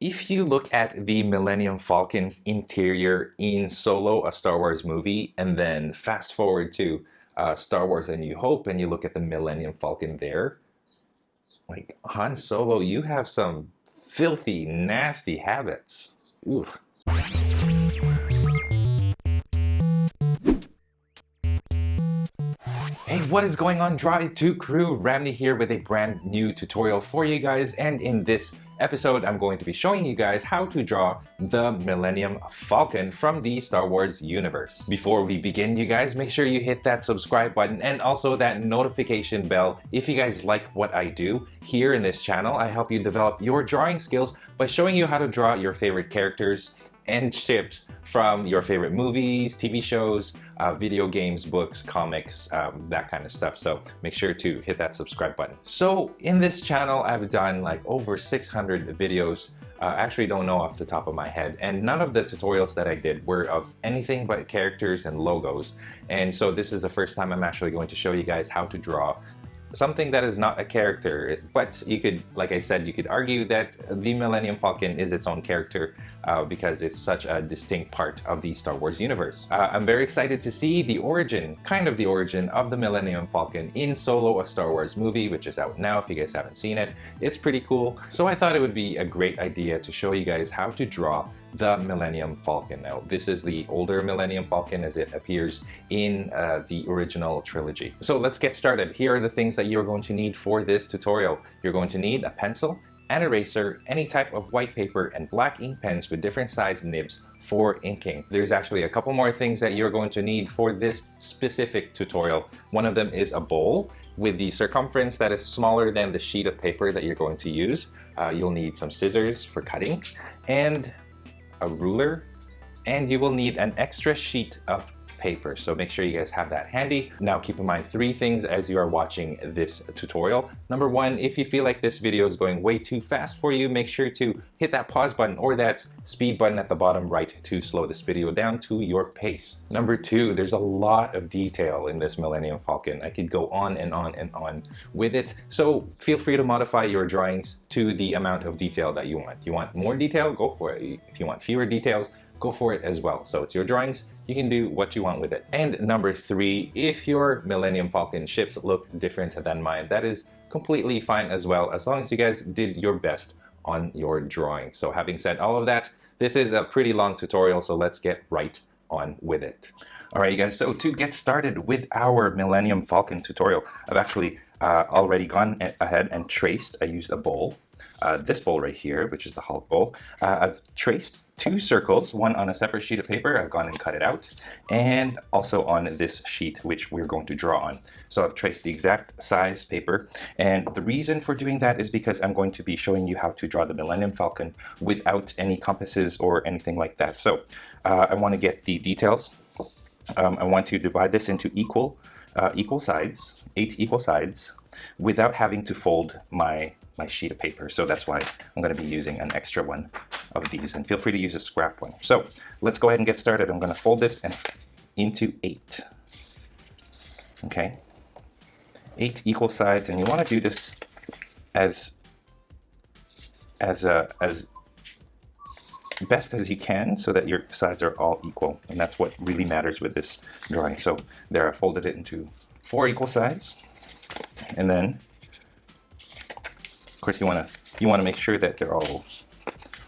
If you look at the Millennium Falcon's interior in Solo, a Star Wars movie, and then fast forward to Star Wars A New Hope, and you look at the Millennium Falcon there, like Han Solo, you have some filthy, nasty habits. Ooh. Hey, what is going on, Draw It 2 crew? Ramney here with a brand new tutorial for you guys, and in this episode I'm going to be showing you guys how to draw the Millennium Falcon from the Star Wars universe. Before we begin, you guys, make sure you hit that subscribe button and also that notification bell if you guys like what I do. Here in this channel, I help you develop your drawing skills by showing you how to draw your favorite characters and ships from your favorite movies, TV shows, video games, books, comics, that kind of stuff. So make sure to hit that subscribe button. So in this channel, I've done like over 600 videos. I actually don't know off the top of my head, and none of the tutorials that I did were of anything but characters and logos. And so this is the first time I'm actually going to show you guys how to draw something that is not a character, but you could, like I said, you could argue that the Millennium Falcon is its own character because it's such a distinct part of the Star Wars universe. I'm very excited to see the origin, kind of the origin of the Millennium Falcon in Solo, a Star Wars movie, which is out now if you guys haven't seen it. It's pretty cool. So I thought it would be a great idea to show you guys how to draw the Millennium Falcon. Now, this is the older Millennium Falcon as it appears in the original trilogy. So let's get started. Here are the things that you're going to need for this tutorial. You're going to need a pencil, an eraser, any type of white paper, and black ink pens with different size nibs for inking. There's actually a couple more things that you're going to need for this specific tutorial. One of them is a bowl with the circumference that is smaller than the sheet of paper that you're going to use. You'll need some scissors for cutting, and a ruler, and you will need an extra sheet of paper. So make sure you guys have that handy. Now keep in mind 3 things as you are watching this tutorial. Number 1, if you feel like this video is going way too fast for you, make sure to hit that pause button or that speed button at the bottom right to slow this video down to your pace. Number 2, there's a lot of detail in this Millennium Falcon. I could go on and on and on with it. So feel free to modify your drawings to the amount of detail that you want. You want more detail? Go for it. If you want fewer details, go for it as well. So it's your drawings, you can do what you want with it. And number 3, if your Millennium Falcon ships look different than mine, that is completely fine as well, as long as you guys did your best on your drawing. So having said all of that, this is a pretty long tutorial, so let's get right on with it. All right, you guys, so to get started with our Millennium Falcon tutorial, I've actually already gone ahead and traced. I used a bowl, this bowl right here, which is the Hulk bowl. I've traced 2 circles, one on a separate sheet of paper. I've gone and cut it out, and also on this sheet, which we're going to draw on. So I've traced the exact size paper, and the reason for doing that is because I'm going to be showing you how to draw the Millennium Falcon without any compasses or anything like that. So I want to get the details. I want to divide this into equal sides, 8 equal sides, without having to fold my sheet of paper. So that's why I'm going to be using an extra one of these, and feel free to use a scrap one. So let's go ahead and get started. I'm going to fold this into 8. Okay, 8 equal sides, and you want to do this as best as you can so that your sides are all equal, and that's what really matters with this drawing. So there, I folded it into 4 equal sides, and then of course you want to make sure that they're all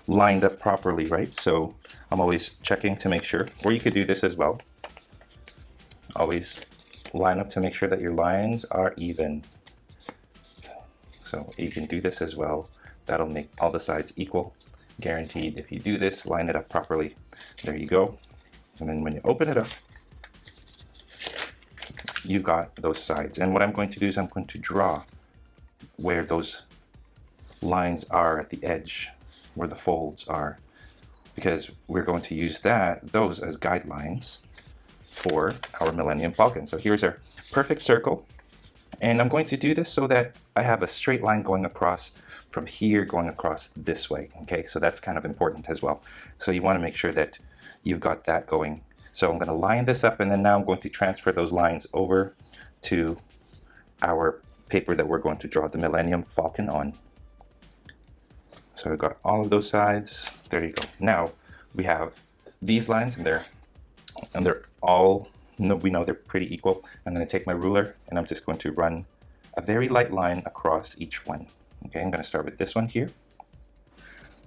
lined up properly, right? So I'm always checking to make sure, or you could do this as well. Always line up to make sure that your lines are even. So you can do this as well. That'll make all the sides equal, guaranteed. If you do this, line it up properly. There you go. And then when you open it up, you've got those sides. And what I'm going to do is I'm going to draw where those lines are at the edge, where the folds are, because we're going to use those as guidelines for our Millennium Falcon. So here's our perfect circle, and I'm going to do this so that I have a straight line going across from here, going across this way. Okay, so that's kind of important as well. So you want to make sure that you've got that going. So I'm going to line this up, and then now I'm going to transfer those lines over to our paper that we're going to draw the Millennium Falcon on. So I've got all of those sides. There you go. Now we have these lines, and they're all, we know they're pretty equal. I'm going to take my ruler and I'm just going to run a very light line across each one. Okay, I'm going to start with this one here.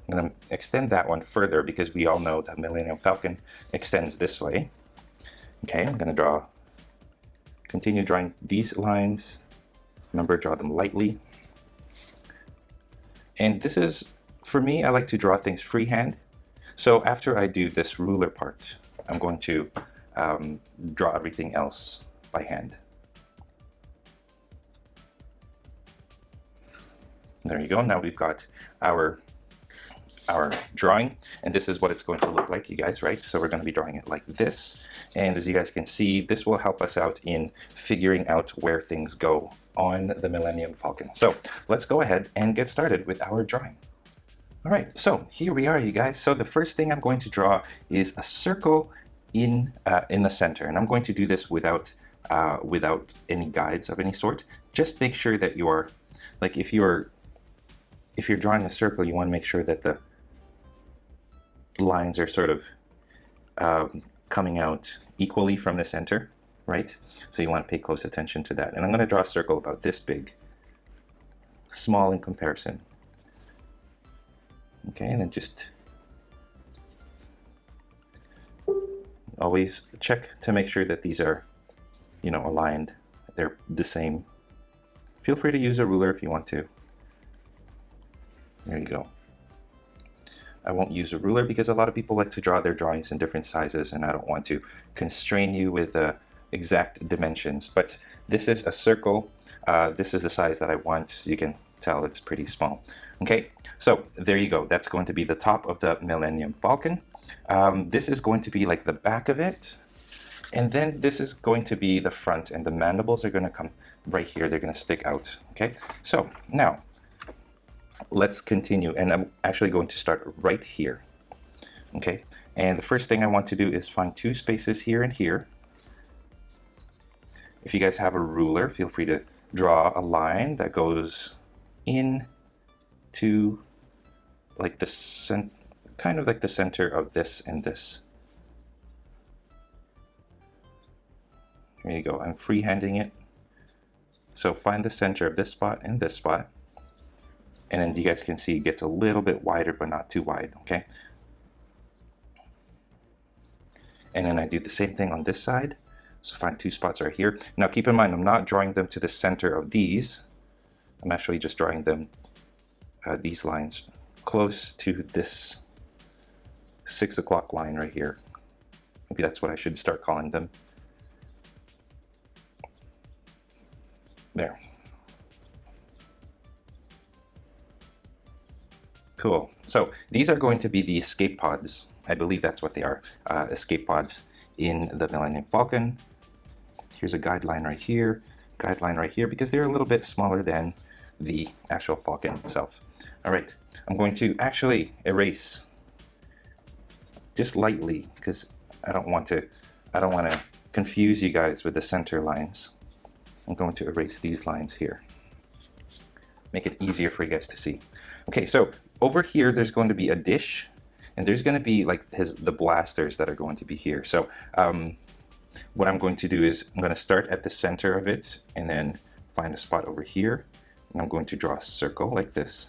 I'm going to extend that one further because we all know that Millennium Falcon extends this way. Okay, I'm going to continue drawing these lines. Remember, draw them lightly. And this is, for me, I like to draw things freehand. So after I do this ruler part, I'm going to draw everything else by hand. There you go. Now we've got our drawing, and this is what it's going to look like, you guys, right? So we're going to be drawing it like this, and as you guys can see, this will help us out in figuring out where things go on the Millennium Falcon. So let's go ahead and get started with our drawing. All right, so here we are, you guys. So the first thing I'm going to draw is a circle in the center, and I'm going to do this without any guides of any sort. Just make sure that you are, like, if you're drawing a circle, you want to make sure that the lines are sort of coming out equally from the center, right? So you want to pay close attention to that. And I'm going to draw a circle about this big, small in comparison. Okay, and then just always check to make sure that these are, aligned. They're the same. Feel free to use a ruler if you want to. There you go. I won't use a ruler because a lot of people like to draw their drawings in different sizes, and I don't want to constrain you with exact dimensions. But this is a circle. This is the size that I want. As you can tell, it's pretty small. Okay, so there you go. That's going to be the top of the Millennium Falcon. This is going to be like the back of it. And then this is going to be the front, and the mandibles are going to come right here. They're going to stick out. Okay, so now let's continue, and I'm actually going to start right here. Okay, and the first thing I want to do is find two spaces here and here. If you guys have a ruler, feel free to draw a line that goes in to like the kind of like the center of this and this. There you go. I'm freehanding it. So find the center of this spot and this spot. And then you guys can see it gets a little bit wider, but not too wide, okay? And then I do the same thing on this side. So find two spots right here. Now keep in mind, I'm not drawing them to the center of these. I'm actually just drawing them, these lines, close to this 6 o'clock line right here. Maybe that's what I should start calling them. There. Cool. So these are going to be the escape pods. I believe that's what they are, escape pods in the Millennium Falcon. Here's a guideline right here, because they're a little bit smaller than the actual Falcon itself. All right, I'm going to actually erase just lightly because I don't want to confuse you guys with the center lines. I'm going to erase these lines here. Make it easier for you guys to see. Okay, so over here, there's going to be a dish, and there's going to be like the blasters that are going to be here. So what I'm going to do is I'm going to start at the center of it and then find a spot over here. And I'm going to draw a circle like this.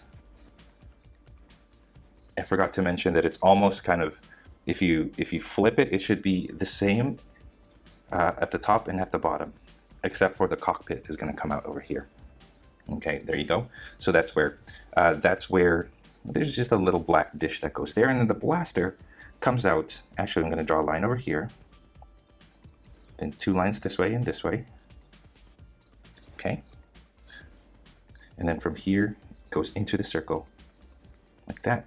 I forgot to mention that it's almost kind of, if you flip it, it should be the same at the top and at the bottom, except for the cockpit is going to come out over here. Okay, there you go. So that's where there's just a little black dish that goes there, and then the blaster comes out. Actually, I'm going to draw a line over here, then two lines this way and this way. Okay, and then from here it goes into the circle like that.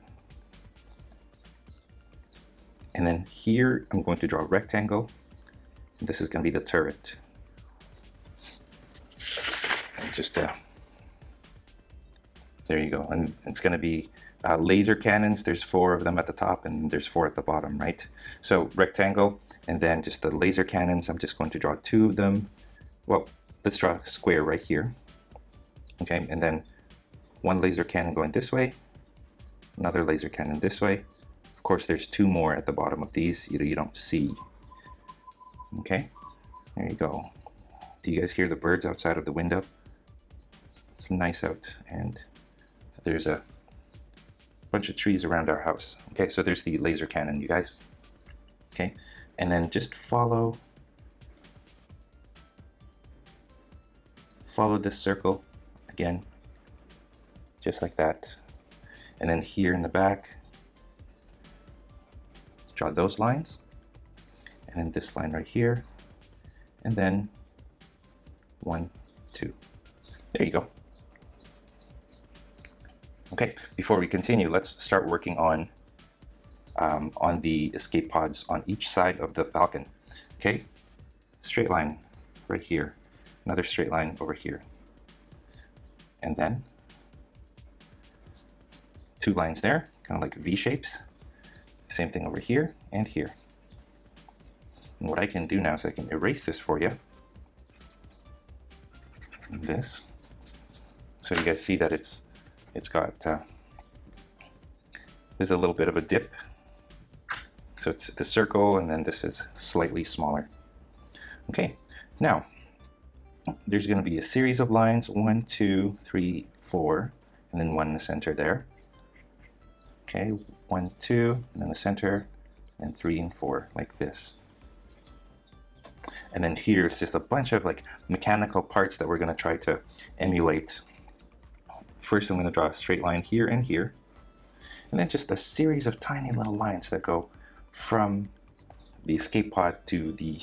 And then here I'm going to draw a rectangle. This is going to be the turret. And just there you go. And it's going to be laser cannons. There's 4 of them at the top and there's 4 at the bottom, right? So rectangle, and then just the laser cannons. I'm just going to draw 2 of them. Well, let's draw a square right here. Okay, and then 1 laser cannon going this way, another laser cannon this way. Of course, there's two more at the bottom of these you don't see. Okay, there you go. Do you guys hear the birds outside of the window? It's nice out, and there's a bunch of trees around our house. Okay, so there's the laser cannon, you guys. Okay, and then just follow this circle again, just like that. And then here in the back, draw those lines, and then this line right here, and then 1, 2. There you go. Okay, before we continue, let's start working on the escape pods on each side of the Falcon. Okay, straight line right here, another straight line over here, and then 2 lines there, kind of like V shapes. Same thing over here and here. And what I can do now is I can erase this for you. This, so you guys see that it's got there's a little bit of a dip. So it's the circle, and then this is slightly smaller. Okay, now there's going to be a series of lines, 1, 2, 3, 4, and then 1 in the center there. Okay, 1, 2, and then the center, and 3 and 4, like this. And then here's just a bunch of like mechanical parts that we're going to try to emulate. First, I'm going to draw a straight line here and here, and then just a series of tiny little lines that go from the escape pod to the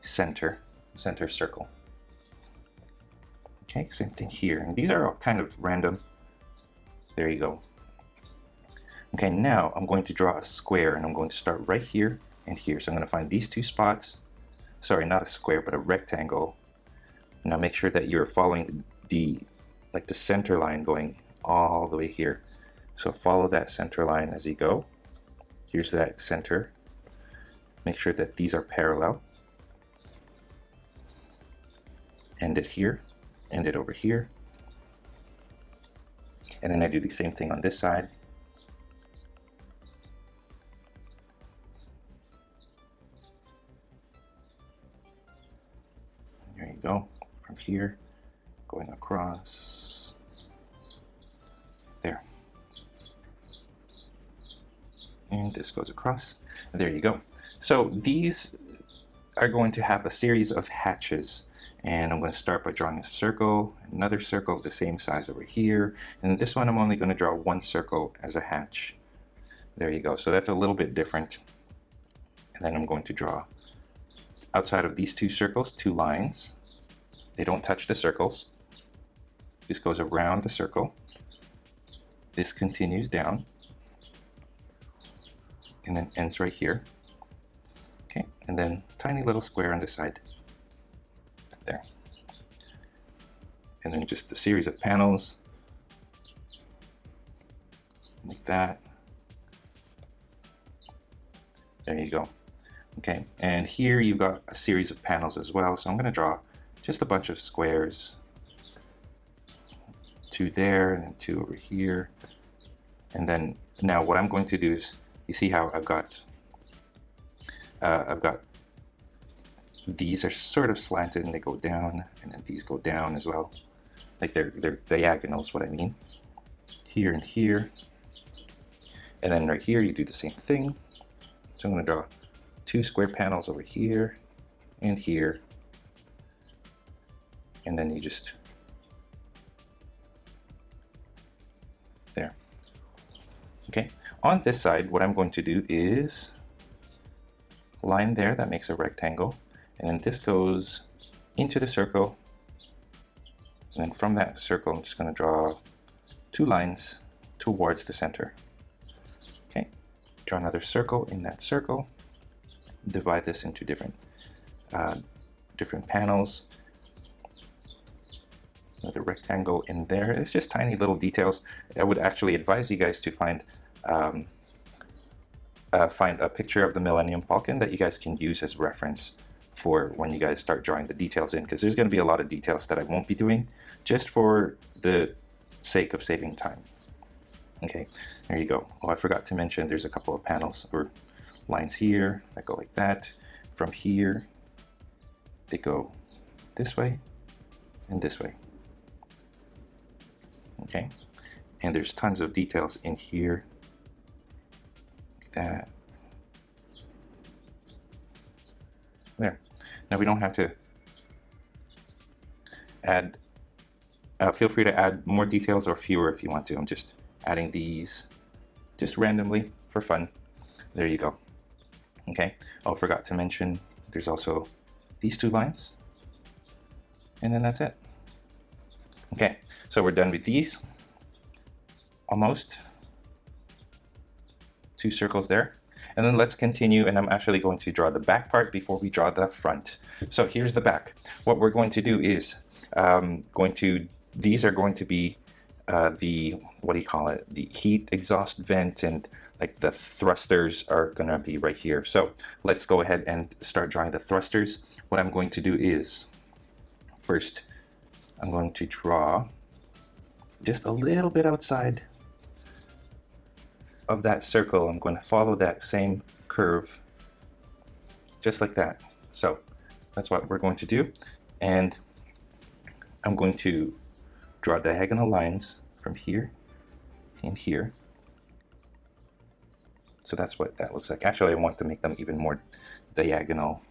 center circle. Okay, same thing here, and these are all kind of random. There you go. Okay, now I'm going to draw a square, and I'm going to start right here and here. So I'm going to find these 2 spots. Sorry, not a square, but a rectangle. Now make sure that you're following the center line going all the way here. So follow that center line as you go. Here's that center. Make sure that these are parallel. End it here, end it over here. And then I do the same thing on this side. There you go, from here, going across, there. And this goes across, there you go. So these are going to have a series of hatches, and I'm going to start by drawing a circle, another circle the same size over here, and this one I'm only going to draw 1 circle as a hatch. There you go, so that's a little bit different. And then I'm going to draw outside of these 2 circles, 2 lines. They don't touch the circles. This goes around the circle. This continues down, and then ends right here. Okay, and then tiny little square on this side. There. And then just a series of panels like that. There you go. Okay, and here you've got a series of panels as well, so I'm going to draw just a bunch of squares. 2 there, and then 2 over here. And then now what I'm going to do is, you see how I've got these are sort of slanted and they go down, and then these go down as well. Like they're diagonals, what I mean. Here and here. And then right here you do the same thing. So I'm going to draw 2 square panels over here and here. And then you just, there. Okay, on this side, what I'm going to do is line there, that makes a rectangle. And then this goes into the circle. And then from that circle, I'm just going to draw 2 lines towards the center. Okay, draw another circle in that circle. Divide this into different panels. Another rectangle in there. It's just tiny little details. I would actually advise you guys to find a picture of the Millennium Falcon that you guys can use as reference for when you guys start drawing the details in, because there's going to be a lot of details that I won't be doing just for the sake of saving time. Okay, there you go. Oh, I forgot to mention there's a couple of panels or lines here that go like that. From here, they go this way and this way. Okay, and there's tons of details in here. Like that. There. Now we don't have to add, feel free to add more details or fewer if you want to. I'm just adding these just randomly for fun. There you go. Okay, oh, forgot to mention there's also these two lines, and then that's it. Okay, so we're done with these. Almost. Two circles there. And then let's continue, and I'm actually going to draw the back part before we draw the front. So here's the back. What we're going to do is these are going to be the, what do you call it? The heat exhaust vent, and like the thrusters are gonna be right here. So let's go ahead and start drawing the thrusters. What I'm going to do is, first, I'm going to draw just a little bit outside of that circle. I'm going to follow that same curve, just like that. So that's what we're going to do. And I'm going to draw diagonal lines from here and here. So that's what that looks like. Actually, I want to make them even more diagonal.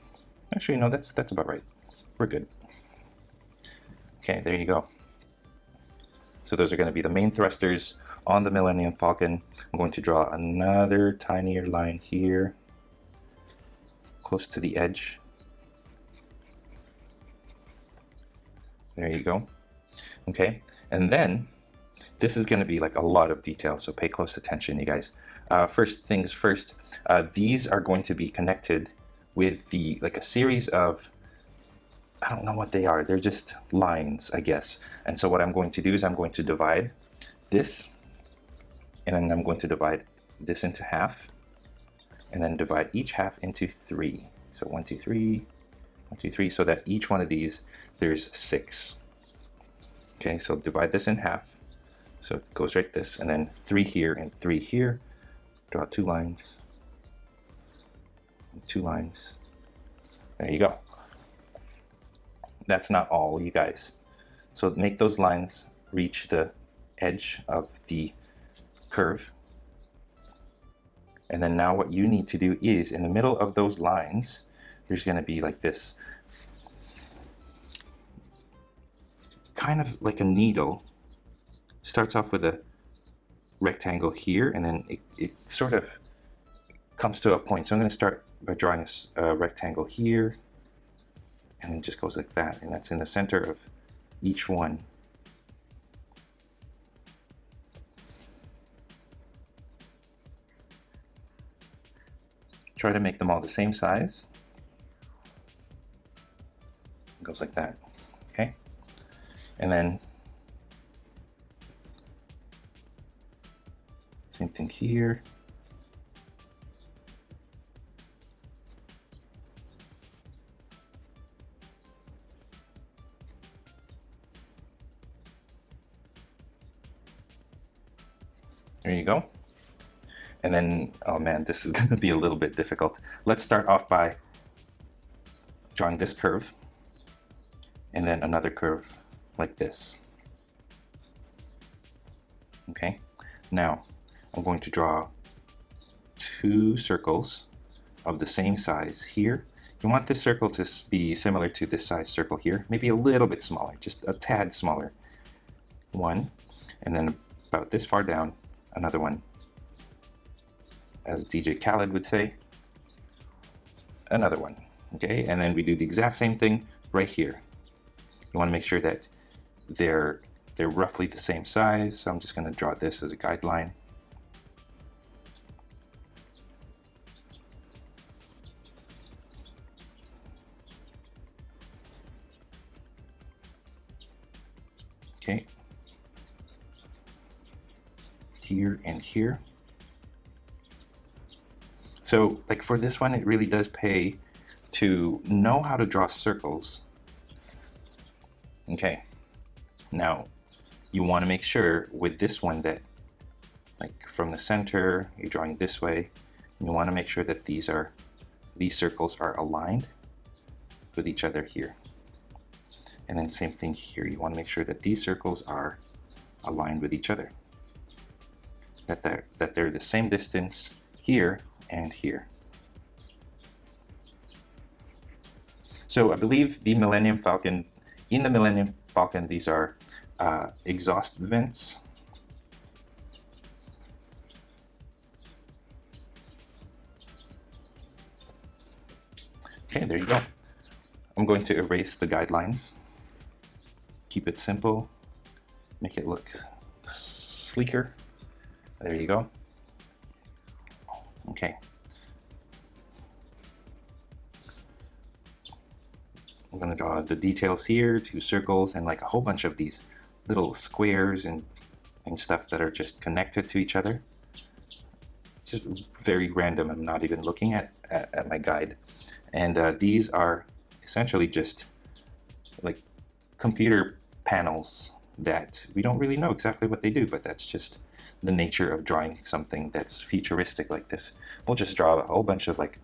Actually, no, that's about right. We're good. Okay, there you go. So those are going to be the main thrusters on the Millennium Falcon. I'm going to draw another tinier line here, close to the edge. There you go. Okay, and then this is going to be like a lot of detail, so pay close attention, you guys. First things first, these are going to be connected with like a series of, I don't know what they are. They're just lines, I guess. And so what I'm going to do is I'm going to divide this, and then I'm going to divide this into half, and then divide each half into 3. So 1, 2, 3, 1, 2, 3, so that each one of these, there's 6. Okay, so divide this in half. So it goes like this, and then 3 here and 3 here. Draw 2 lines, 2 lines. There you go. That's not all, you guys. So make those lines reach the edge of the curve. And then now what you need to do is, in the middle of those lines, there's going to be like this, kind of like a needle. Starts off with a rectangle here, and then it sort of comes to a point. So I'm going to start by drawing a rectangle here, and it just goes like that, and that's in the center of each one. Try to make them all the same size. It goes like that, okay? And then same thing here. There you go. And then, oh man, this is going to be a little bit difficult. Let's start off by drawing this curve, and then another curve like this. Okay, now I'm going to draw 2 circles of the same size here. You want this circle to be similar to this size circle here, maybe a little bit smaller, just a tad smaller. 1, and then about this far down, another one. As DJ Khaled would say, another one. Okay, and then we do the exact same thing right here. You want to make sure that they're roughly the same size. So I'm just going to draw this as a guideline. Okay, here and here. So like for this one, it really does pay to know how to draw circles. Okay, now you want to make sure with this one that like from the center, you're drawing this way. And you want to make sure that these circles are aligned with each other here. And then same thing here. You want to make sure that these circles are aligned with each other. That they're the same distance here and here. So I believe the Millennium Falcon, in the Millennium Falcon, these are exhaust vents. Okay, there you go. I'm going to erase the guidelines. Keep it simple. Make it look sleeker. There you go. Okay. I'm going to draw the details here, 2 circles, and like a whole bunch of these little squares and stuff that are just connected to each other. Just very random. I'm not even looking at my guide. And these are essentially just like computer panels that we don't really know exactly what they do, but that's just the nature of drawing something that's futuristic like this. We'll just draw a whole bunch of like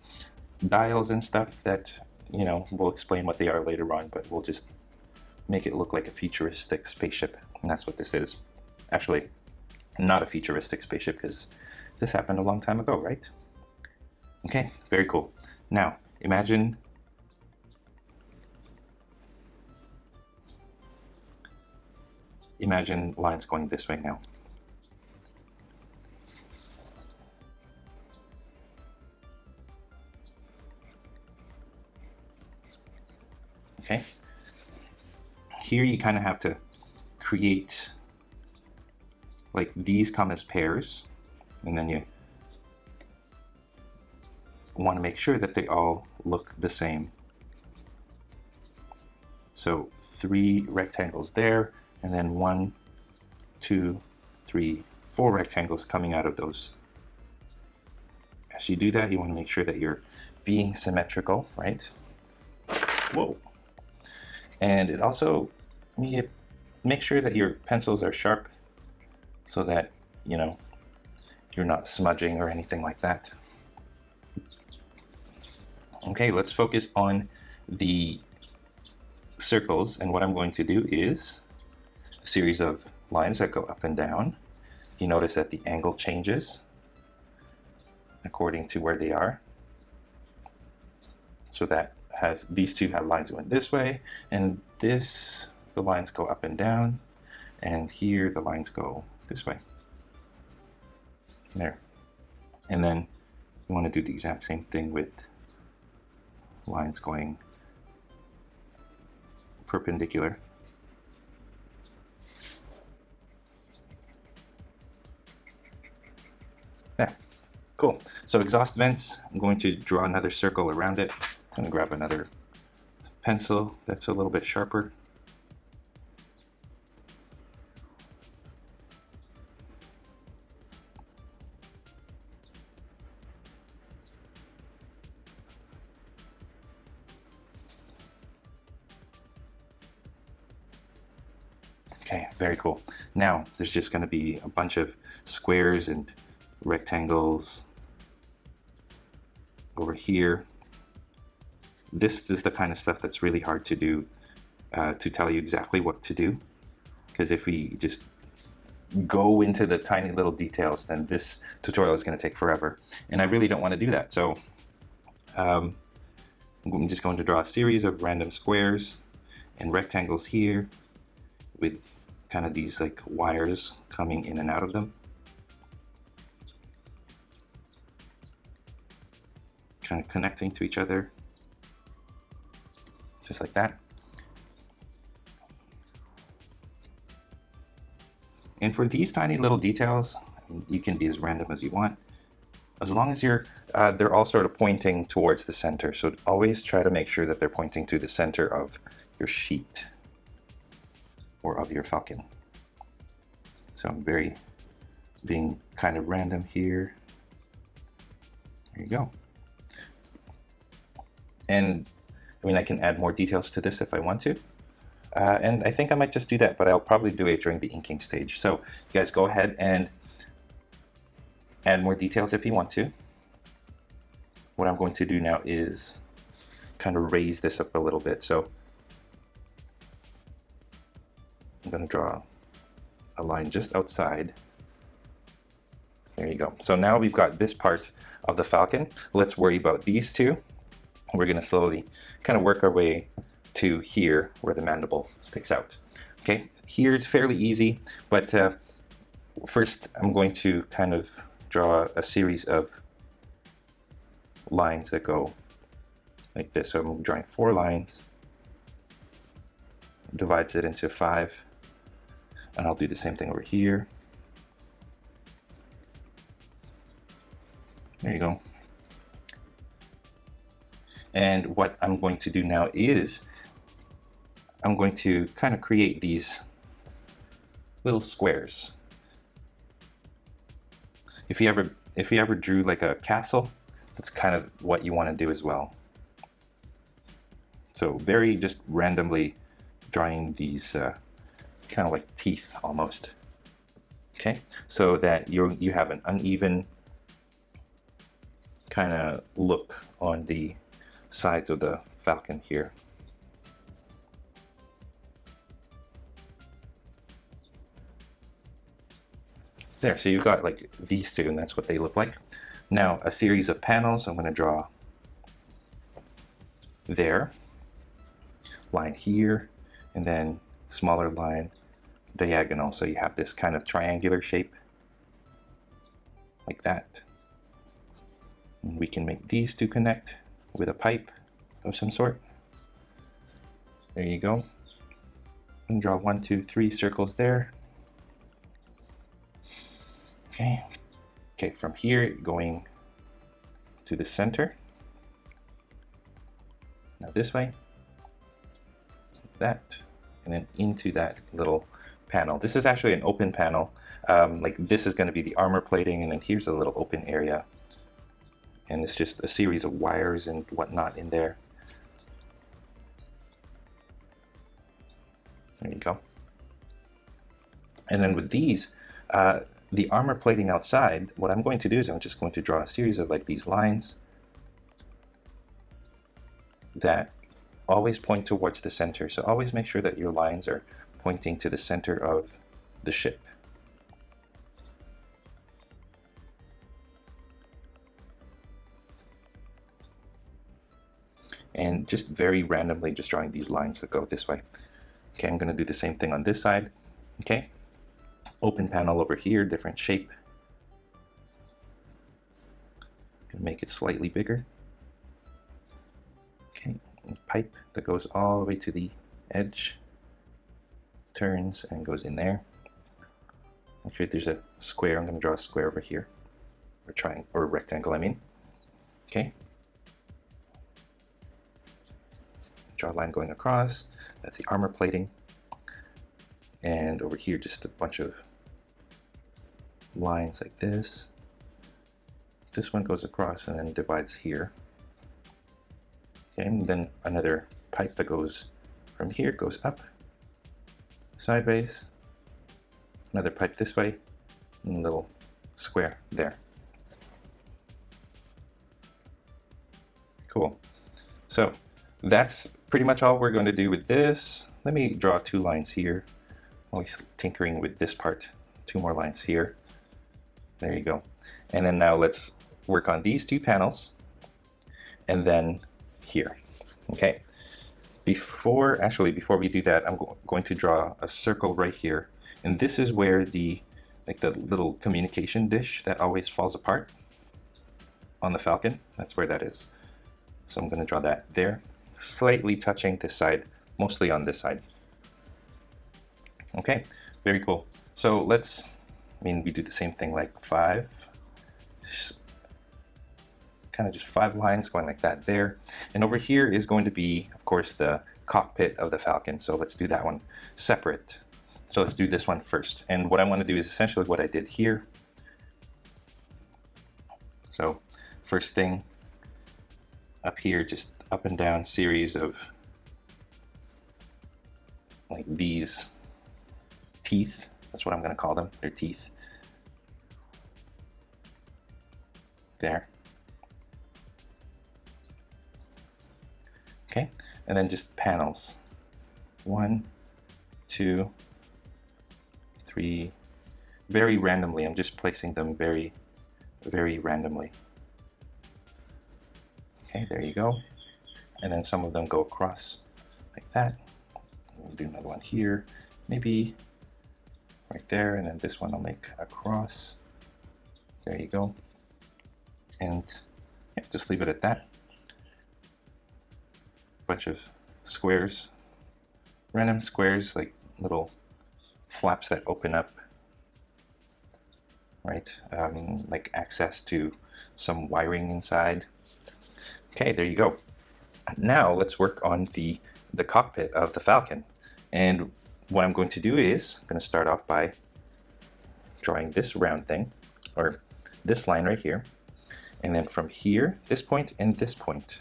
dials and stuff that, you know, we'll explain what they are later on, but we'll just make it look like a futuristic spaceship. And that's what this is. Actually, not a futuristic spaceship, because this happened a long time ago, right? Okay, very cool. Now, imagine lines going this way now. Okay. Here you kind of have to create, like, these come as pairs, and then you want to make sure that they all look the same. So 3 rectangles there, and then 1, 2, 3, 4 rectangles coming out of those. As you do that, you want to make sure that you're being symmetrical, right? Whoa. And it also, you make sure that your pencils are sharp so that, you know, you're not smudging or anything like that. Okay, let's focus on the circles, and what I'm going to do is a series of lines that go up and down. You notice that the angle changes according to where they are. So that has, these two have lines going this way, and this, the lines go up and down, and here the lines go this way. There. And then you want to do the exact same thing with lines going perpendicular. Yeah, cool. So exhaust vents, I'm going to draw another circle around it. I'm going to grab another pencil that's a little bit sharper. Okay, very cool. Now there's just going to be a bunch of squares and rectangles over here. This is the kind of stuff that's really hard to do, to tell you exactly what to do, because if we just go into the tiny little details, then this tutorial is going to take forever, and I really don't want to do that. So I'm just going to draw a series of random squares and rectangles here with kind of these like wires coming in and out of them, kind of connecting to each other, just like that. And for these tiny little details, you can be as random as you want, as long as you're they're all sort of pointing towards the center. So always try to make sure that they're pointing to the center of your sheet or of your falcon. So I'm being kind of random here. There you go. And I mean, I can add more details to this if I want to. And I think I might just do that, but I'll probably do it during the inking stage. So you guys go ahead and add more details if you want to. What I'm going to do now is kind of raise this up a little bit. So I'm going to draw a line just outside. There you go. So now we've got this part of the falcon. Let's worry about these two. We're going to slowly kind of work our way to here where the mandible sticks out. Okay, here's fairly easy, but first I'm going to kind of draw a series of lines that go like this. So I'm drawing 4 lines, divides it into 5, and I'll do the same thing over here. There you go. And what I'm going to do now is I'm going to kind of create these little squares. If you ever drew like a castle, that's kind of what you want to do as well. So very just randomly drawing these kind of like teeth almost. Okay, so that you have an uneven kind of look on the sides of the falcon here. There, so you've got like these two, and that's what they look like. Now, a series of panels, I'm going to draw there, line here, and then smaller line diagonal, so you have this kind of triangular shape, like that. And we can make these two connect with a pipe of some sort. There you go. And draw 1, 2, 3 circles there. Okay. Okay, from here going to the center. Now this way, that, and then into that little panel. This is actually an open panel. Like this is going to be the armor plating, and then here's a little open area. And it's just a series of wires and whatnot in there. There you go. And then with these, the armor plating outside, what I'm going to do is I'm just going to draw a series of like these lines that always point towards the center. So always make sure that your lines are pointing to the center of the ship. And just very randomly just drawing these lines that go this way. Okay, I'm going to do the same thing on this side. Okay, open panel over here, different shape. Gonna make it slightly bigger. Okay, and pipe that goes all the way to the edge, turns and goes in there. Okay, there's a square. I'm going to draw a square over here, or triangle, or rectangle, I mean. Okay. Draw a line going across. That's the armor plating. And over here, just a bunch of lines like this. This one goes across and then divides here. Okay, and then another pipe that goes from here, goes up, sideways. Another pipe this way, and a little square there. Cool. So that's pretty much all we're going to do with this. Let me draw 2 lines here. Always tinkering with this part. 2 more lines here. There you go. And then now let's work on these 2 panels. And then here. Okay. Before we do that, I'm going to draw a circle right here. And this is where the little communication dish that always falls apart on the falcon, that's where that is. So I'm going to draw that there, slightly touching this side, mostly on this side. Okay, very cool. So we do the same thing, like 5, kind of just 5 lines going like that there. And over here is going to be, of course, the cockpit of the falcon. So let's do that one separate. So let's do this one first. And what I want to do is essentially what I did here. So first thing up here, just up and down series of like these teeth. That's what I'm going to call them. They're teeth. there. Okay, and then just panels. 1, 2, 3, very randomly. I'm just placing them very, very randomly. Okay, there you go. And then some of them go across like that. We'll do another one here, maybe right there, and then this one I'll make across. There you go. And yeah, just leave it at that. Bunch of squares, random squares, like little flaps that open up, right? Like access to some wiring inside. Okay, there you go. Now let's work on the cockpit of the Falcon. And what I'm going to do is I'm going to start off by drawing this round thing, or this line right here, and then from here, this point and this point,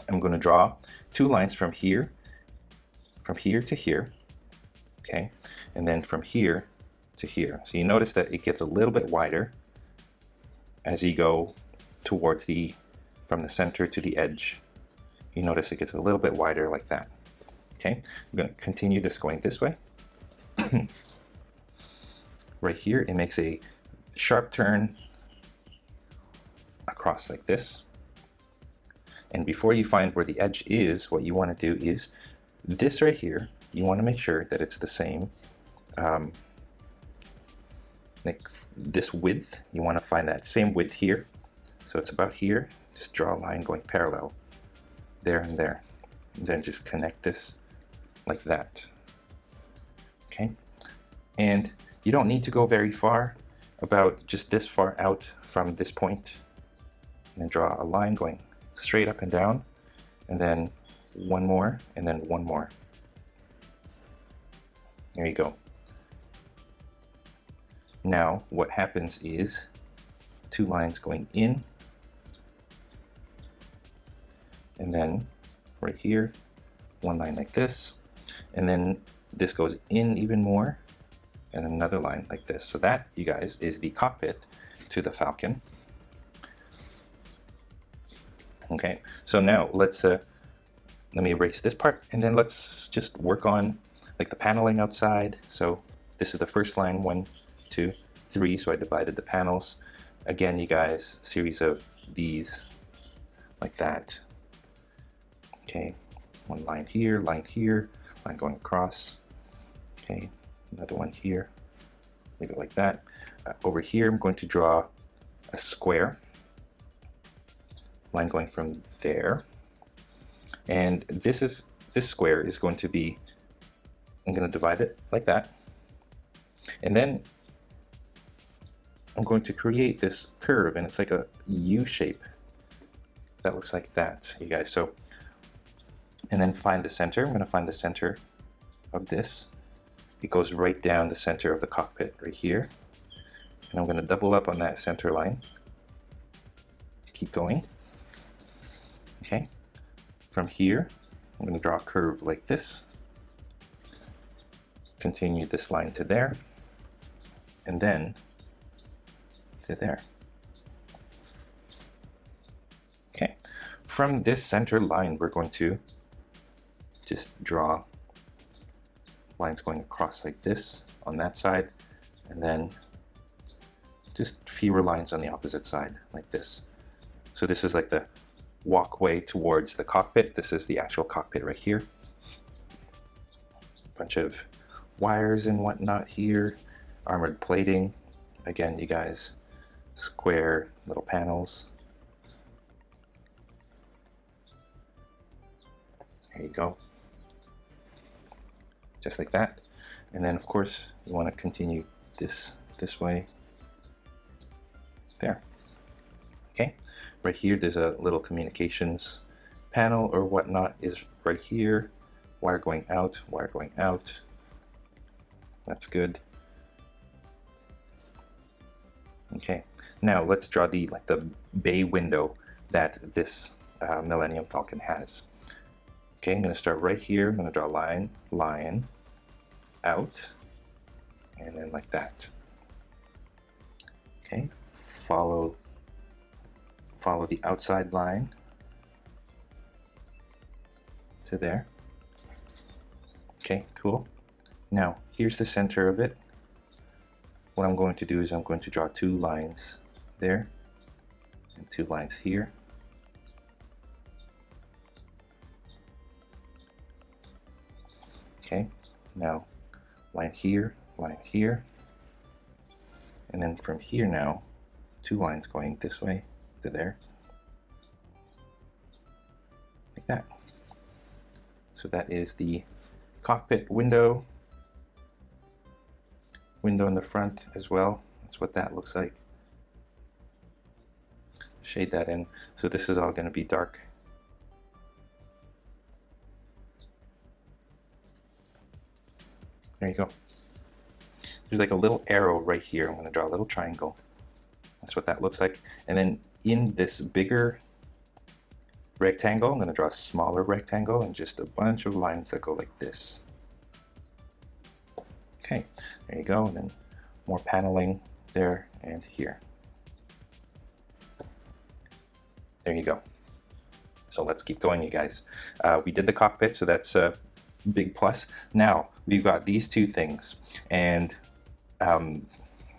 I'm going to draw 2 lines from here to here, okay, and then from here to here. So you notice that it gets a little bit wider as you go towards from the center to the edge. You notice it gets a little bit wider like that. Okay, I'm going to continue this going this way. Right here, it makes a sharp turn across like this. And before you find where the edge is, what you want to do is this right here, you want to make sure that it's the same. Like this width, you want to find that same width here. So it's about here. Just draw a line going parallel there and there. And then just connect this like that. Okay. And you don't need to go very far, about just this far out from this point. And then draw a line going straight up and down, and then one more, and then one more. There you go. Now what happens is 2 lines going in, and then right here 1 line like this, and then this goes in even more, and another line like this. So that, you guys, is the cockpit to the Falcon. Okay, so now let me erase this part, and then let's just work on like the paneling outside. So this is the first line, 1, 2, 3. So I divided the panels. Again, you guys, series of these like that. Okay, 1 line here, line going across. Okay, another one here. Leave it like that. Over here, I'm going to draw a square. Line going from there, and this square is going to be, I'm going to divide it like that, and then I'm going to create this curve, and it's like a U shape that looks like that, you guys. So, and then find the center. I'm going to find the center of this. It goes right down the center of the cockpit right here, and I'm going to double up on that center line. Keep going. Okay, from here, I'm going to draw a curve like this, continue this line to there, and then to there. Okay, from this center line, we're going to just draw lines going across like this on that side, and then just fewer lines on the opposite side like this. So this is like the walkway towards the cockpit. This is the actual cockpit right here. Bunch of wires and whatnot here. Armored plating. Again, you guys, square little panels. There you go. Just like that. And then of course you want to continue this way. There. Okay. Right here, there's a little communications panel or whatnot is right here. Wire going out, wire going out. That's good. Okay, now let's draw the bay window that this Millennium Falcon has. Okay, I'm going to start right here. I'm going to draw a line, out, and then like that. Okay, follow the outside line to there. Okay, cool. Now here's the center of it. What I'm going to do is I'm going to draw 2 lines there and 2 lines here. Okay, now line here, and then from here now 2 lines going this way to there, like that. So that is the cockpit window in the front as well. That's what that looks like. Shade that in. So this is all going to be dark. There you go. There's like a little arrow right here. I'm going to draw a little triangle. That's what that looks like. And then in this bigger rectangle, I'm going to draw a smaller rectangle and just a bunch of lines that go like this. Okay, there you go. And then more paneling there and here. There you go. So let's keep going, you guys. We did the cockpit, so that's a big plus. Now we've got these 2 things, and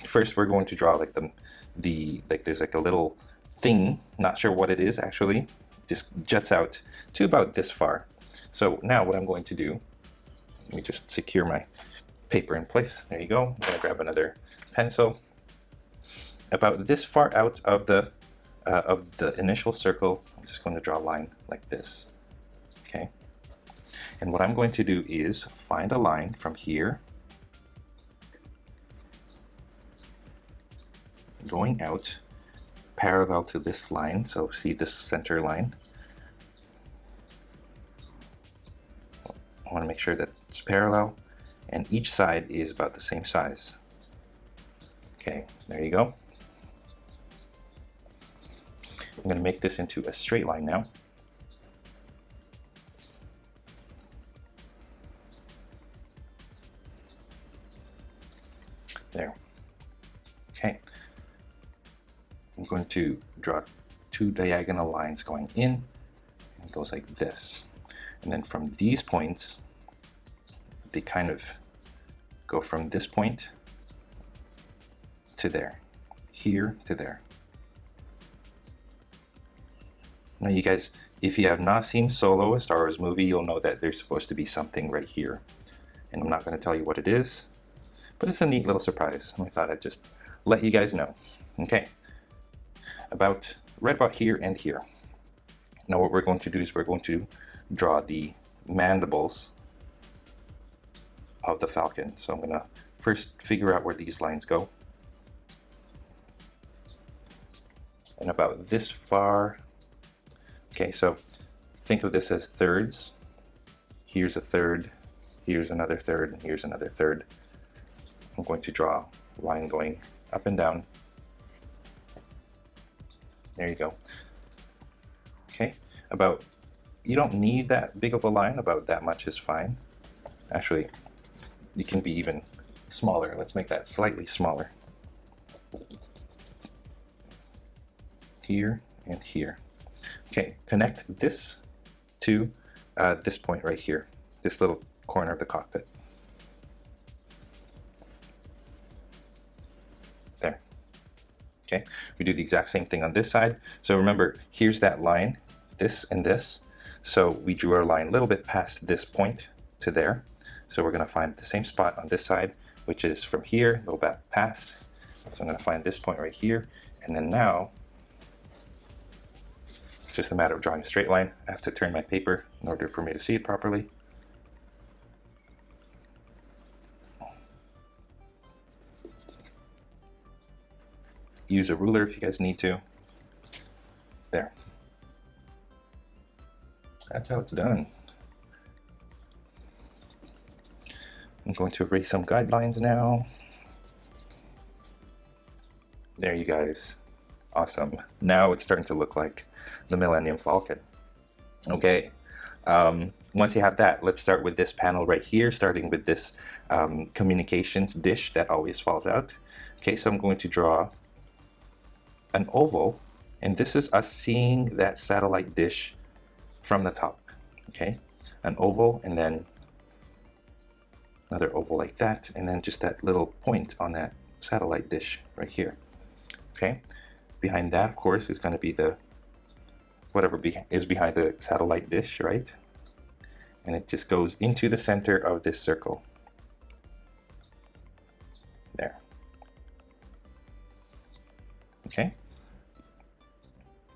first we're going to draw like there's like a little thing, not sure what it is actually, just juts out to about this far. So now what I'm going to do, let me just secure my paper in place. There you go. I'm going to grab another pencil. About this far out of the initial circle, I'm just going to draw a line like this. Okay. And what I'm going to do is find a line from here going out parallel to this line. So see this center line. I want to make sure that it's parallel and each side is about the same size. Okay, there you go. I'm going to make this into a straight line now. There. Okay. I'm going to draw 2 diagonal lines going in, and it goes like this. And then from these points, they kind of go from this point to there, here to there. Now you guys, if you have not seen Solo, a Star Wars movie, you'll know that there's supposed to be something right here. And I'm not going to tell you what it is, but it's a neat little surprise. And I thought I'd just let you guys know. Okay, right about here and here. Now what we're going to do is we're going to draw the mandibles of the Falcon. So I'm going to first figure out where these lines go. And about this far. Okay, so think of this as thirds. Here's a third, here's another third, and here's another third. I'm going to draw a line going up and down. There you go. Okay, you don't need that big of a line, about that much is fine. Actually, you can be even smaller. Let's make that slightly smaller. Here and here. Okay, connect this to this point right here, this little corner of the cockpit. There. Okay, we do the exact same thing on this side. So remember, here's that line, this and this. So we drew our line a little bit past this point to there. So we're going to find the same spot on this side, which is from here, go back past. So I'm going to find this point right here. And then now, it's just a matter of drawing a straight line. I have to turn my paper in order for me to see it properly. Use a ruler if you guys need to. There. That's how it's done. I'm going to erase some guidelines now. There you guys. Awesome. Now it's starting to look like the Millennium Falcon. Okay. Once you have that, let's start with this panel right here, starting with this communications dish that always falls out. Okay, so I'm going to draw an oval, and this is us seeing that satellite dish from the top. Okay, an oval, and then another oval like that, and then just that little point on that satellite dish right here. Okay, behind that, of course, is going to be the whatever is behind the satellite dish, right? And it just goes into the center of this circle. There. Okay,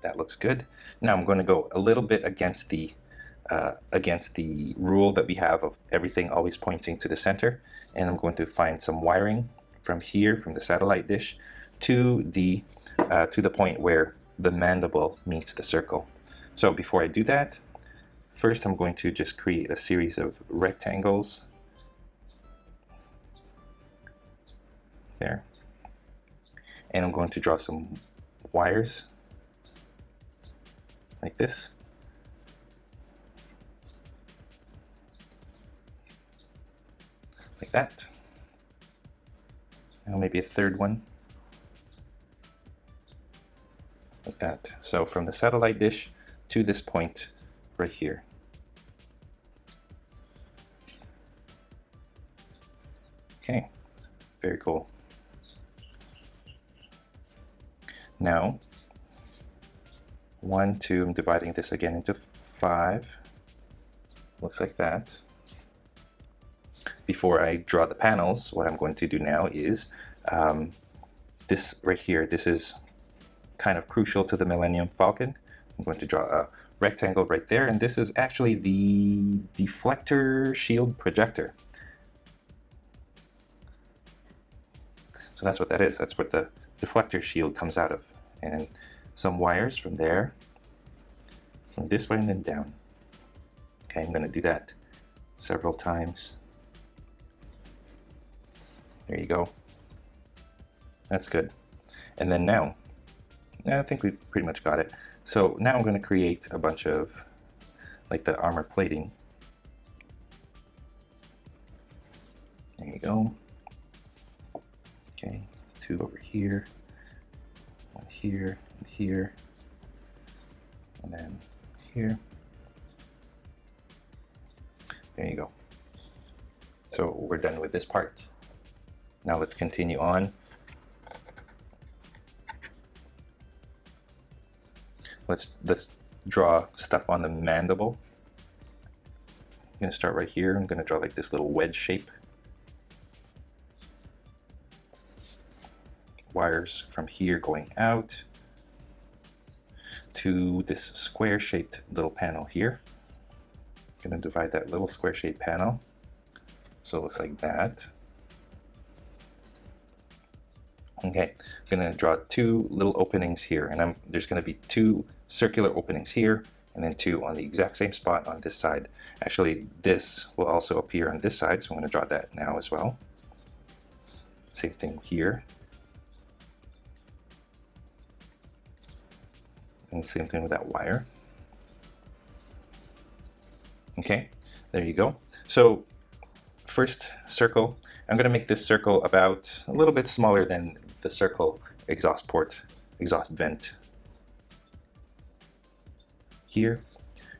that looks good. Now I'm going to go a little bit against the rule that we have of everything always pointing to the center, and I'm going to find some wiring from here, from the satellite dish, to the point where the mandible meets the circle. So before I do that, first I'm going to just create a series of rectangles. There. And I'm going to draw some wires like this. Like that. Now maybe a third one. Like that. So from the satellite dish to this point right here. Okay, very cool. Now, 1, 2, I'm dividing this again into 5. Looks like that. Before I draw the panels, what I'm going to do now is this right here. This is kind of crucial to the Millennium Falcon. I'm going to draw a rectangle right there, and this is actually the deflector shield projector. So that's what that is. That's what the deflector shield comes out of. And some wires from there, from this way and then down. Okay, I'm going to do that several times. There you go. That's good. And then now, I think we pretty much got it. So now I'm going to create a bunch of, like the armor plating. There you go. Okay, 2 over here, 1 here, and here, and then here. There you go. So we're done with this part. Now let's continue on. Let's draw stuff on the mandible. I'm going to start right here. I'm going to draw like this little wedge shape. Wires from here going out to this square shaped little panel here. I'm going to divide that little square shaped panel so it looks like that. Okay, I'm going to draw 2 little openings here, and there's going to be 2 circular openings here and then 2 on the exact same spot on this side. Actually, this will also appear on this side, so I'm going to draw that now as well. Same thing here. And same thing with that wire. Okay, there you go. So first circle, I'm going to make this circle about a little bit smaller than the circle exhaust port, exhaust vent here,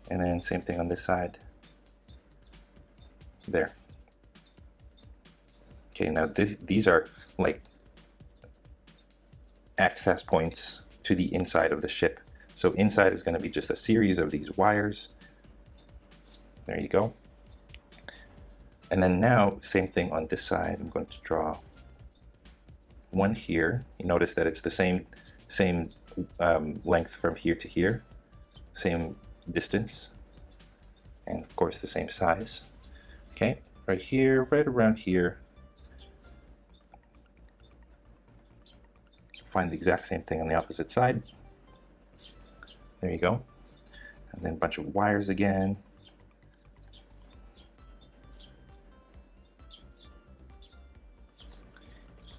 and then same thing on this side there. Okay, now these are like access points to the inside of the ship. So inside is going to be just a series of these wires. There you go. And then now, same thing on this side. I'm going to draw one here. You notice that it's the same length from here to here, same distance, and of course the same size. Okay, right here, right around here. Find the exact same thing on the opposite side. There you go. And then a bunch of wires again.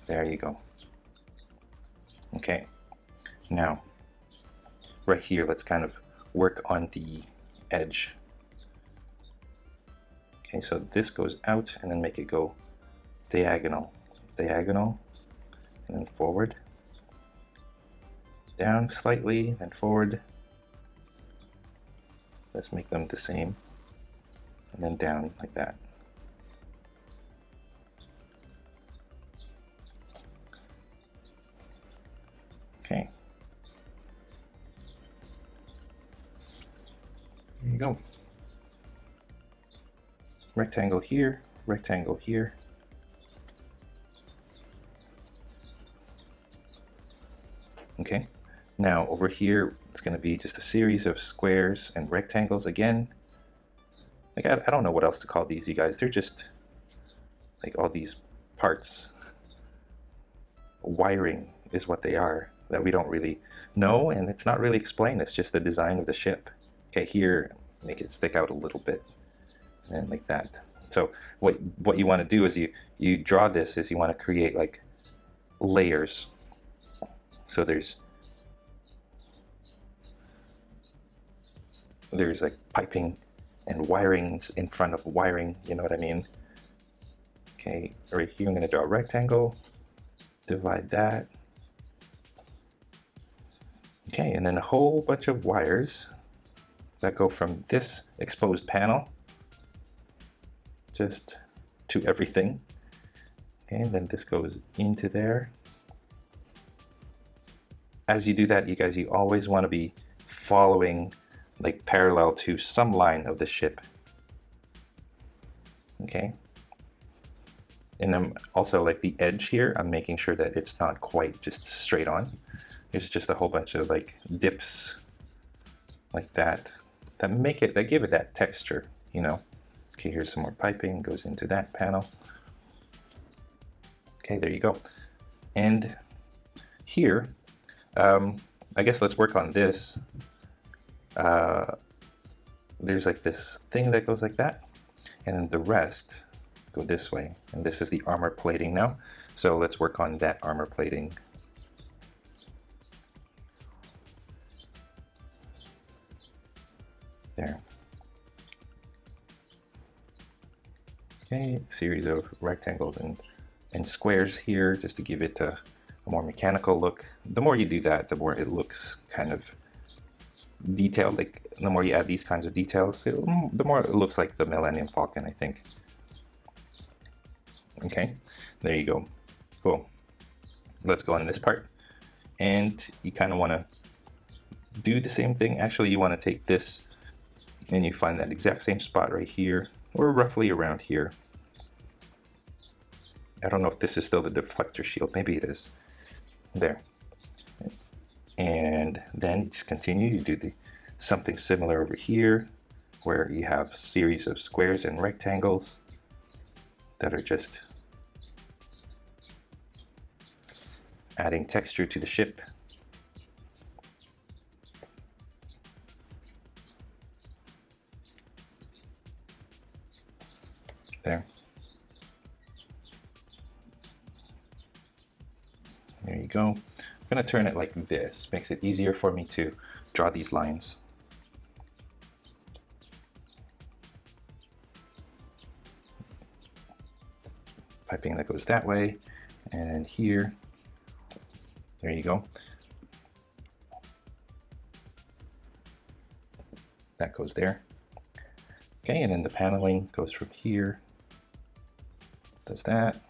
There you go. Okay, now right here, let's kind of work on the edge. Okay, so this goes out and then make it go diagonal, diagonal, and then forward. down slightly, then forward. Let's make them the same, and then down like that. Okay. There you go. Rectangle here, rectangle here. Okay, now over here it's going to be just a series of squares and rectangles again. Like I don't know what else to call these, you guys. They're just like all these parts. Wiring is what they are that we don't really know, and it's not really explained. It's just the design of the ship. Okay, here make it stick out a little bit, and like that. So what you want to do is you draw this is you want to create like layers. So there's like piping and wirings in front of wiring, you know what I mean? Okay, right here I'm going to draw a rectangle, divide that. Okay, and then a whole bunch of wires that go from this exposed panel just to everything. Okay, and then this goes into there. As you do that, you guys, you always want to be following like parallel to some line of the ship. Okay. And I'm also like the edge here, I'm making sure that it's not quite just straight on. There's just a whole bunch of like dips like that that give it that texture, you know. Okay, here's some more piping, goes into that panel. Okay, there you go. And here, I guess let's work on this. There's like this thing that goes like that, and then the rest go this way. And this is the armor plating now. So let's work on that armor plating. There. Okay, series of rectangles and squares here just to give it a more mechanical look. The more you do that, the more it looks kind of detailed. Like the more you add these kinds of details, the more it looks like the Millennium Falcon, I think. Okay, there you go. Cool. Let's go on this part. And you kind of want to do the same thing. Actually, you want to take this and you find that exact same spot right here, or roughly around here. I don't know if this is still the deflector shield. Maybe it is. There. And then you just continue. You do something similar over here, where you have a series of squares and rectangles that are just adding texture to the ship. There. There you go. I'm going to turn it like this. Makes it easier for me to draw these lines. Piping that goes that way, and here. There you go. That goes there. Okay, and then the paneling goes from here. Does that.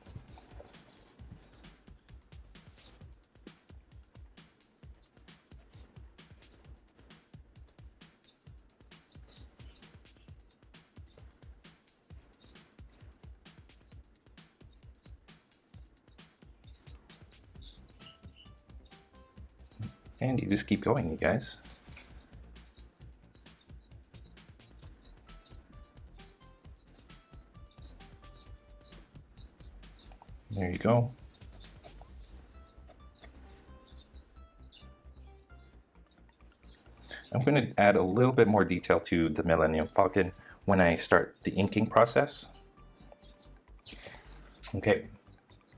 And you just keep going, you guys. There you go. I'm going to add a little bit more detail to the Millennium Falcon when I start the inking process. Okay,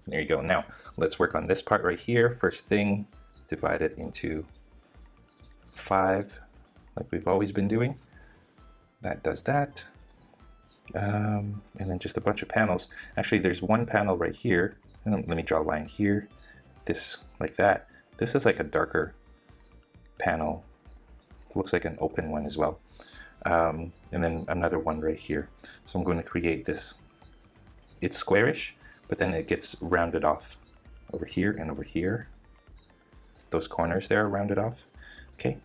there you go. Now let's work on this part right here. First thing, divide it into 5 like we've always been doing. That does that. And then just a bunch of panels. Actually, there's one panel right here. Let me draw a line here. This like that. This is like a darker panel. Looks like an open one as well. And then another one right here. So I'm going to create this. It's squarish, but then it gets rounded off over here and over here. Those corners there are rounded off. Okay,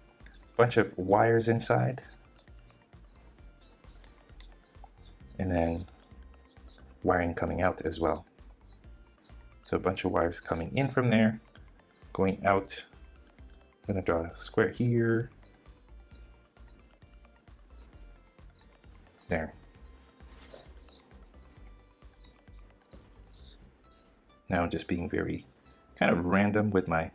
bunch of wires inside. And then wiring coming out as well. So a bunch of wires coming in from there, going out. I'm going to draw a square here. There. Now I'm just being very kind of random with my...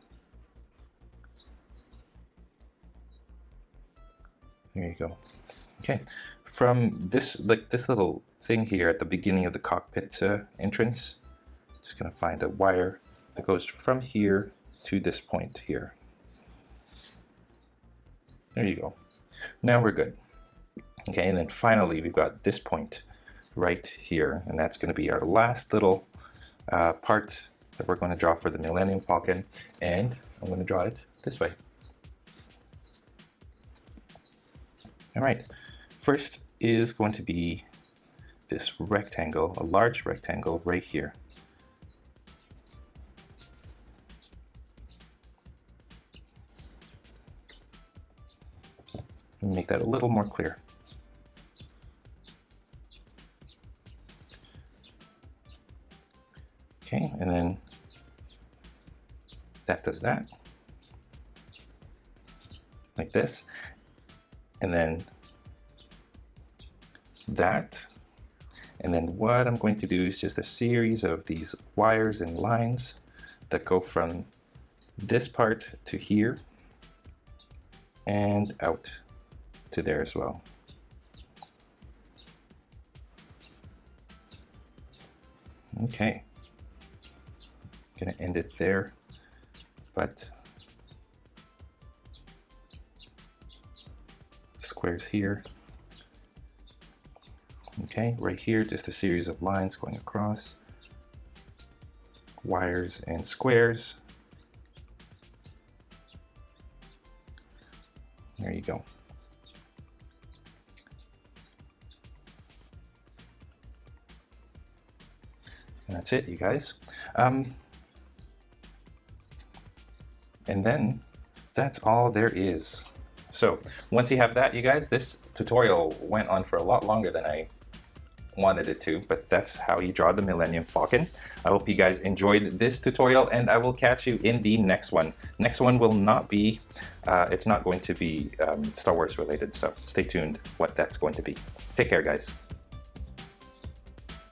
There you go. Okay, from this, like this little thing here at the beginning of the cockpit entrance, just gonna find a wire that goes from here to this point here. There you go. Now we're good. Okay, and then finally we've got this point right here, and that's going to be our last little part that we're going to draw for the Millennium Falcon, and I'm going to draw it this way. All right, first is going to be this rectangle, a large rectangle right here. Make that a little more clear. Okay, and then that does that, like this, and then that, and then what I'm going to do is just a series of these wires and lines that go from this part to here and out to there as well. Okay. Gonna end it there, but squares here. Okay, right here, just a series of lines going across, wires and squares. There you go. And that's it, you guys. And then that's all there is. So once you have that, you guys, this tutorial went on for a lot longer than I wanted it to, but that's how you draw the Millennium Falcon. I hope you guys enjoyed this tutorial, and I will catch you in the next one. Next one will not be, it's not going to be Star Wars related, so stay tuned what that's going to be. Take care, guys.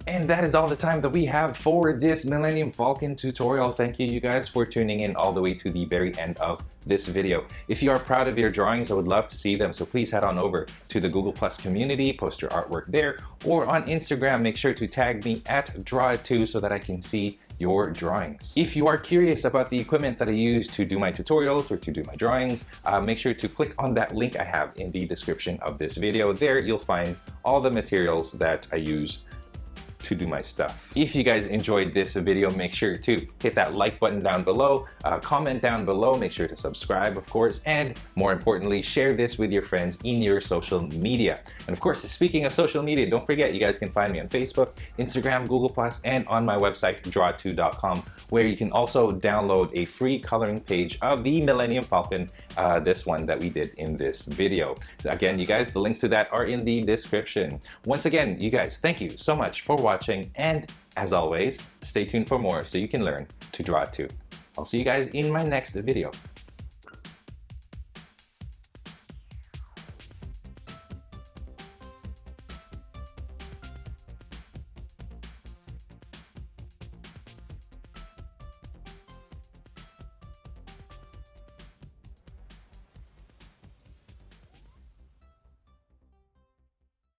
And that is all the time that we have for this Millennium Falcon tutorial. Thank you guys for tuning in all the way to the very end of this video. If you are proud of your drawings, I would love to see them, so please head on over to the Google Plus community, post your artwork there, or on Instagram, make sure to tag me at Draw2 so that I can see your drawings. If you are curious about the equipment that I use to do my tutorials or to do my drawings, make sure to click on that link I have in the description of this video. There you'll find all the materials that I use to do my stuff. If you guys enjoyed this video, make sure to hit that like button down below, comment down below, make sure to subscribe, of course, and more importantly, share this with your friends in your social media. And of course, speaking of social media, don't forget you guys can find me on Facebook, Instagram, Google+, and on my website, draw2.com, where you can also download a free coloring page of the Millennium Falcon, this one that we did in this video. Again, you guys, the links to that are in the description. Once again, you guys, thank you so much for watching, and as always, stay tuned for more so you can learn to draw too. I'll see you guys in my next video.